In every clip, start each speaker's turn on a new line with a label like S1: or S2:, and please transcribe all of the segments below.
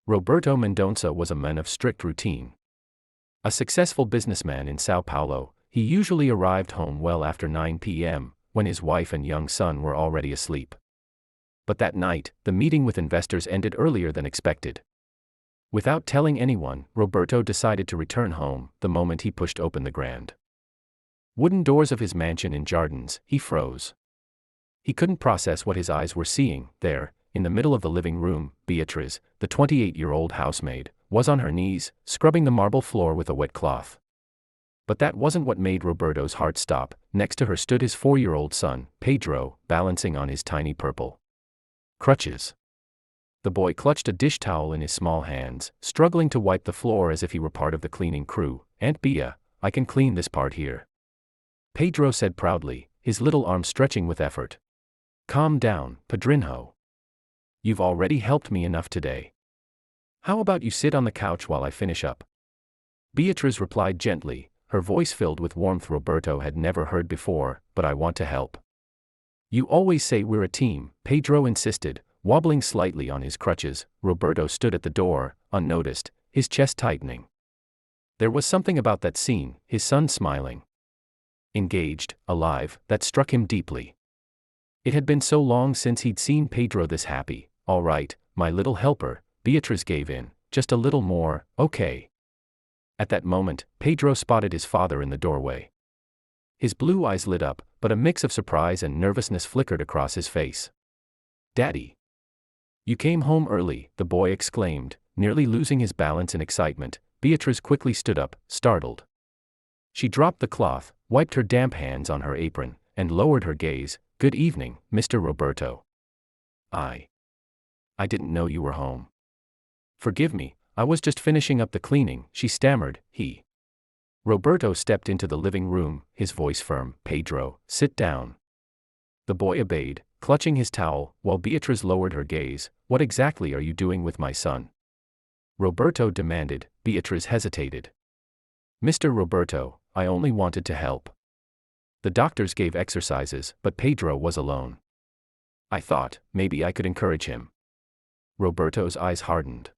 S1: Roberto Mendonça was a man of strict routine. A successful businessman in Sao Paulo, he usually arrived home well after 9 p.m., when his wife and young son were already asleep. But that night, the meeting with investors ended earlier than expected. Without telling anyone, Roberto decided to return home. The moment he pushed open the grand wooden doors of his mansion in Jardins, he froze. He couldn't process what his eyes were seeing. There, in the middle of the living room, Beatriz, the 28-year-old housemaid, was on her knees, scrubbing the marble floor with a wet cloth. But that wasn't what made Roberto's heart stop. Next to her stood his 4-year-old son, Pedro, balancing on his tiny purple crutches. The boy clutched a dish towel in his small hands, struggling to wipe the floor as if he were part of the cleaning crew. "Aunt Bea, I can clean this part here," Pedro said proudly, his little arm stretching with effort. "Calm down, Padrinho. You've already helped me enough today. How about you sit on the couch while I finish up?" Beatriz replied gently, her voice filled with warmth Roberto had never heard before. "But I want to help." "You always say we're a team," Pedro insisted, wobbling slightly on his crutches. Roberto stood at the door, unnoticed, his chest tightening. There was something about that scene, his son smiling, engaged, alive, that struck him deeply. It had been so long since he'd seen Pedro this happy. "All right, my little helper," Beatriz gave in, "just a little more, okay?" At that moment, Pedro spotted his father in the doorway. His blue eyes lit up, but a mix of surprise and nervousness flickered across his face. "Daddy! You came home early," the boy exclaimed, nearly losing his balance in excitement. Beatriz quickly stood up, startled. She dropped the cloth, wiped her damp hands on her apron, and lowered her gaze. "Good evening, Mr. Roberto. I didn't know you were home. Forgive me, I was just finishing up the cleaning," she stammered. Roberto stepped into the living room, his voice firm. "Pedro, sit down." The boy obeyed, clutching his towel, while Beatriz lowered her gaze. "What exactly are you doing with my son?" Roberto demanded. Beatriz hesitated. "Mr. Roberto, I only wanted to help. The doctors gave exercises, but Pedro was alone. I thought, maybe I could encourage him." Roberto's eyes hardened.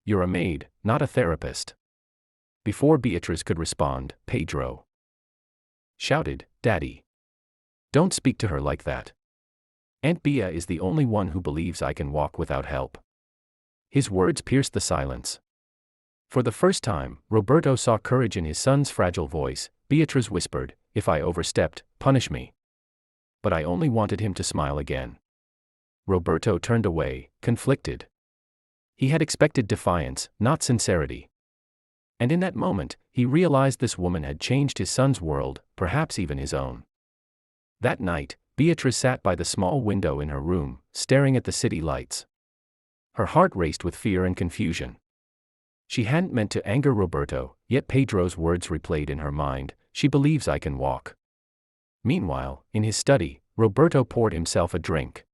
S1: "You're a maid, not a therapist." Before Beatriz could respond, Pedro shouted, "Daddy! Don't speak to her like that. Aunt Bea is the only one who believes I can walk without help." His words pierced the silence. For the first time, Roberto saw courage in his son's fragile voice. Beatriz whispered, "If I overstepped, punish me." But I only wanted him to smile again. Roberto turned away, conflicted. He had expected defiance, not sincerity. And in that moment, he realized this woman had changed his son's world, perhaps even his own. That night, Beatriz sat by the small window in her room, staring at the city lights. Her heart raced with fear and confusion. She hadn't meant to anger Roberto, yet Pedro's words replayed in her mind. "She believes I can walk." Meanwhile, in his study, Roberto poured himself a drink.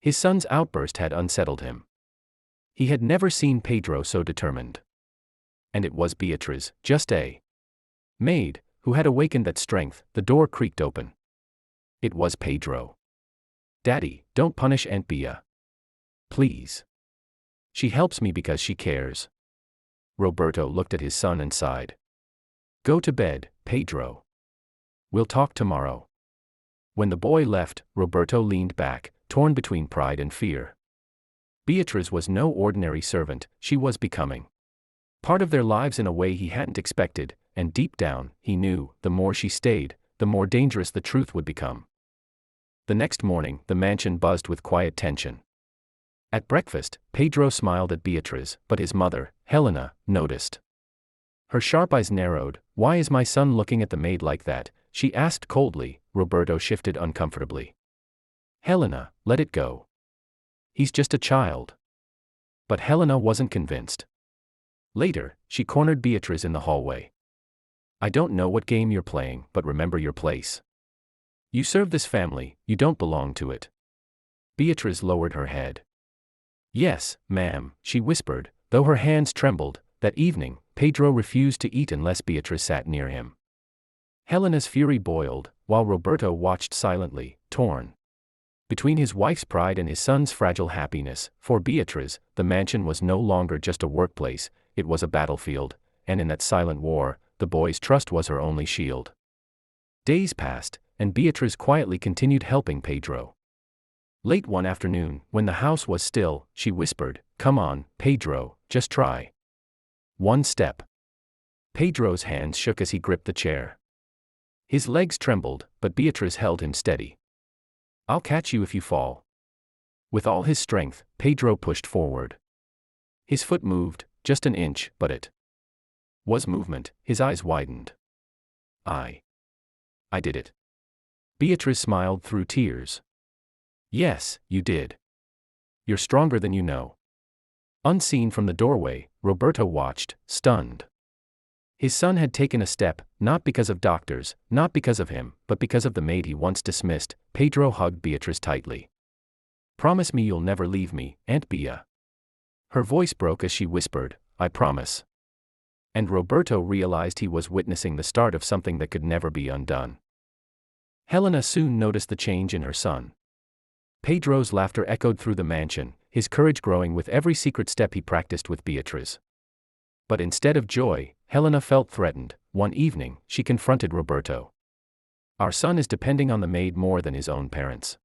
S1: His son's outburst had unsettled him. He had never seen Pedro so determined. And it was Beatriz, just a maid, who had awakened that strength. The door creaked open. It was Pedro. "Daddy, don't punish Aunt Bea. Please. She helps me because she cares." Roberto looked at his son and sighed. "Go to bed, Pedro. We'll talk tomorrow." When the boy left, Roberto leaned back, torn between pride and fear. Beatriz was no ordinary servant, she was becoming part of their lives in a way he hadn't expected, and deep down, he knew, the more she stayed, the more dangerous the truth would become. The next morning, the mansion buzzed with quiet tension. At breakfast, Pedro smiled at Beatriz, but his mother, Helena, noticed. Her sharp eyes narrowed. "Why is my son looking at the maid like that?" she asked coldly. Roberto shifted uncomfortably. "Helena, let it go. He's just a child." But Helena wasn't convinced. Later, she cornered Beatriz in the hallway. "I don't know what game you're playing, but remember your place. You serve this family, you don't belong to it." Beatriz lowered her head. "Yes, ma'am," she whispered, though her hands trembled. That evening, Pedro refused to eat unless Beatriz sat near him. Helena's fury boiled, while Roberto watched silently, torn. Between his wife's pride and his son's fragile happiness, for Beatrice, the mansion was no longer just a workplace, it was a battlefield, and in that silent war, the boy's trust was her only shield. Days passed, and Beatrice quietly continued helping Pedro. Late one afternoon, when the house was still, she whispered, "Come on, Pedro, just try. One step." Pedro's hands shook as he gripped the chair. His legs trembled, but Beatrice held him steady. "I'll catch you if you fall." With all his strength, Pedro pushed forward. His foot moved, just an inch, but it was movement. His eyes widened. I did it." Beatrice smiled through tears. "Yes, you did. You're stronger than you know." Unseen from the doorway, Roberto watched, stunned. His son had taken a step, not because of doctors, not because of him, but because of the maid he once dismissed. Pedro hugged Beatrice tightly. "Promise me you'll never leave me, Aunt Bea." Her voice broke as she whispered, "I promise." And Roberto realized he was witnessing the start of something that could never be undone. Helena soon noticed the change in her son. Pedro's laughter echoed through the mansion, his courage growing with every secret step he practiced with Beatrice. But instead of joy, Helena felt threatened. One evening, she confronted Roberto. "Our son is depending on the maid more than his own parents.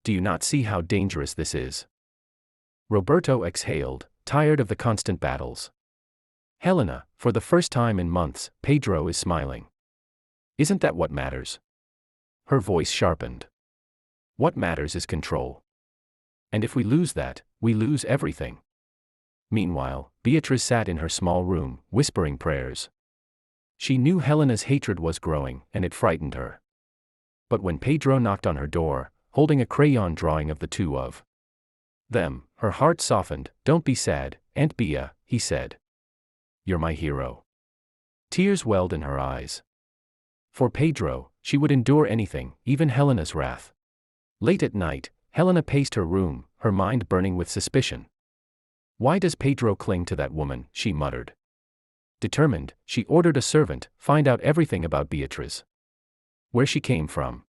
S1: Do you not see how dangerous this is?" Roberto exhaled, tired of the constant battles. "Helena, for the first time in months, Pedro is smiling. Isn't that what matters?" Her voice sharpened. "What matters is control. And if we lose that, we lose everything." Meanwhile, Beatrice sat in her small room, whispering prayers. She knew Helena's hatred was growing, and it frightened her. But when Pedro knocked on her door, holding a crayon drawing of the two of them, her heart softened. "Don't be sad, Aunt Bea," he said. "You're my hero." Tears welled in her eyes. For Pedro, she would endure anything, even Helena's wrath. Late at night, Helena paced her room, her mind burning with suspicion. "Why does Pedro cling to that woman?" she muttered. Determined, she ordered a servant, find out everything about Beatrice. Where she came from.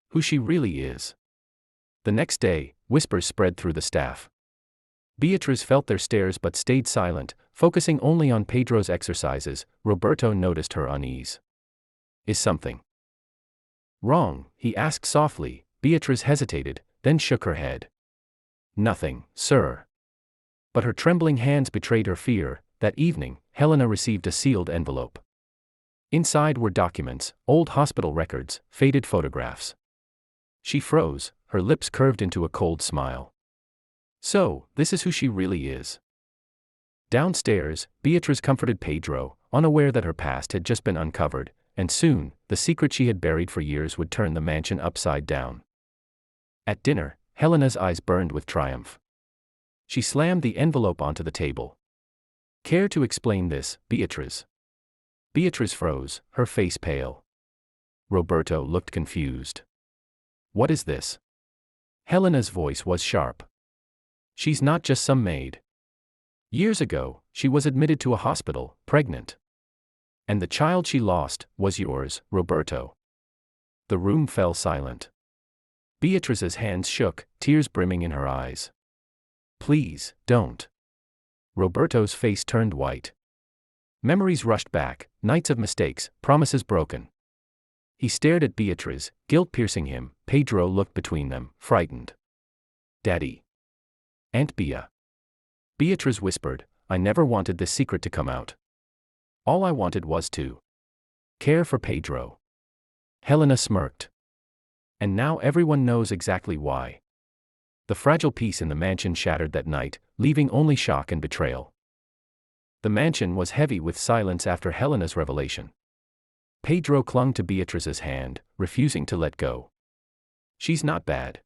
S1: Who she really is. The next day, whispers spread through the staff. Beatrice felt their stares but stayed silent, focusing only on Pedro's exercises. Roberto noticed her unease. "Is something wrong?" he asked softly. Beatrice hesitated, then shook her head. "Nothing, sir." But her trembling hands betrayed her fear. That evening, Helena received a sealed envelope. Inside were documents, old hospital records, faded photographs. She froze, her lips curved into a cold smile. So, this is who she really is. Downstairs, Beatrice comforted Pedro, unaware that her past had just been uncovered, and soon, the secret she had buried for years would turn the mansion upside down. At dinner, Helena's eyes burned with triumph. She slammed the envelope onto the table. "Care to explain this, Beatrice?" Beatrice froze, her face pale. Roberto looked confused. "What is this?" Helena's voice was sharp. "She's not just some maid. Years ago, she was admitted to a hospital, pregnant. And the child she lost was yours, Roberto." The room fell silent. Beatrice's hands shook, tears brimming in her eyes. "Please, don't." Roberto's face turned white. Memories rushed back, nights of mistakes, promises broken. He stared at Beatrice, guilt piercing him. Pedro looked between them, frightened. "Daddy." "Aunt Bea." Beatrice whispered, "I never wanted this secret to come out. All I wanted was to care for Pedro." Helena smirked. "And now everyone knows exactly why." The fragile peace in the mansion shattered that night, leaving only shock and betrayal. The mansion was heavy with silence after Helena's revelation. Pedro clung to Beatrice's hand, refusing to let go. "She's not bad.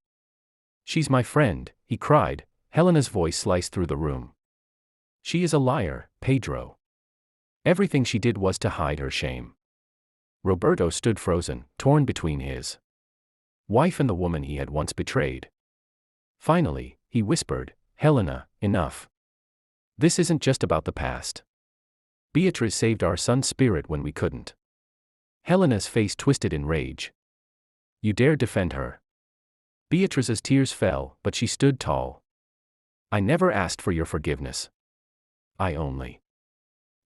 S1: She's my friend," he cried. Helena's voice sliced through the room. "She is a liar, Pedro. Everything she did was to hide her shame." Roberto stood frozen, torn between his wife and the woman he had once betrayed. Finally, he whispered, "Helena, enough. This isn't just about the past. Beatrice saved our son's spirit when we couldn't." Helena's face twisted in rage. "You dare defend her?" Beatrice's tears fell, but she stood tall. I never asked for your forgiveness. I only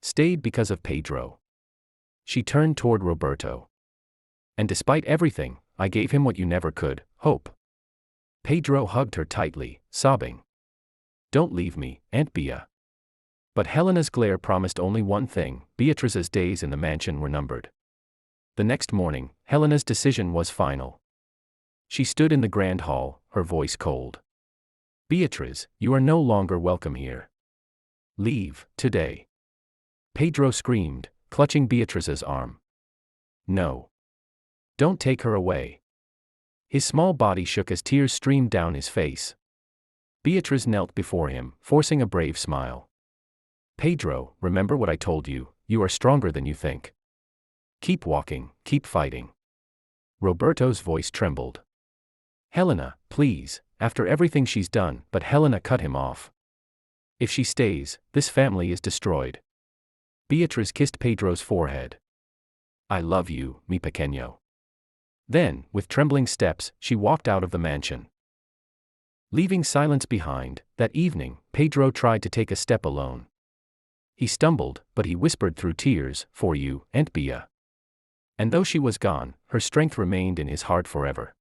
S1: stayed because of Pedro. She turned toward Roberto. And despite everything, I gave him what you never could, hope. Pedro hugged her tightly, sobbing. Don't leave me, Aunt Bea. But Helena's glare promised only one thing: Beatrice's days in the mansion were numbered. The next morning, Helena's decision was final. She stood in the grand hall, her voice cold. Beatrice, you are no longer welcome here. Leave, today. Pedro screamed, clutching Beatrice's arm. No. Don't take her away. His small body shook as tears streamed down his face. Beatrice knelt before him, forcing a brave smile. Pedro, remember what I told you, you are stronger than you think. Keep walking, keep fighting. Roberto's voice trembled. Helena, please, after everything she's done, but Helena cut him off. If she stays, this family is destroyed. Beatrice kissed Pedro's forehead. I love you, mi pequeño. Then, with trembling steps, she walked out of the mansion. Leaving silence behind, that evening, Pedro tried to take a step alone. He stumbled, but he whispered through tears, for you, Aunt Bea. And though she was gone, her strength remained in his heart forever.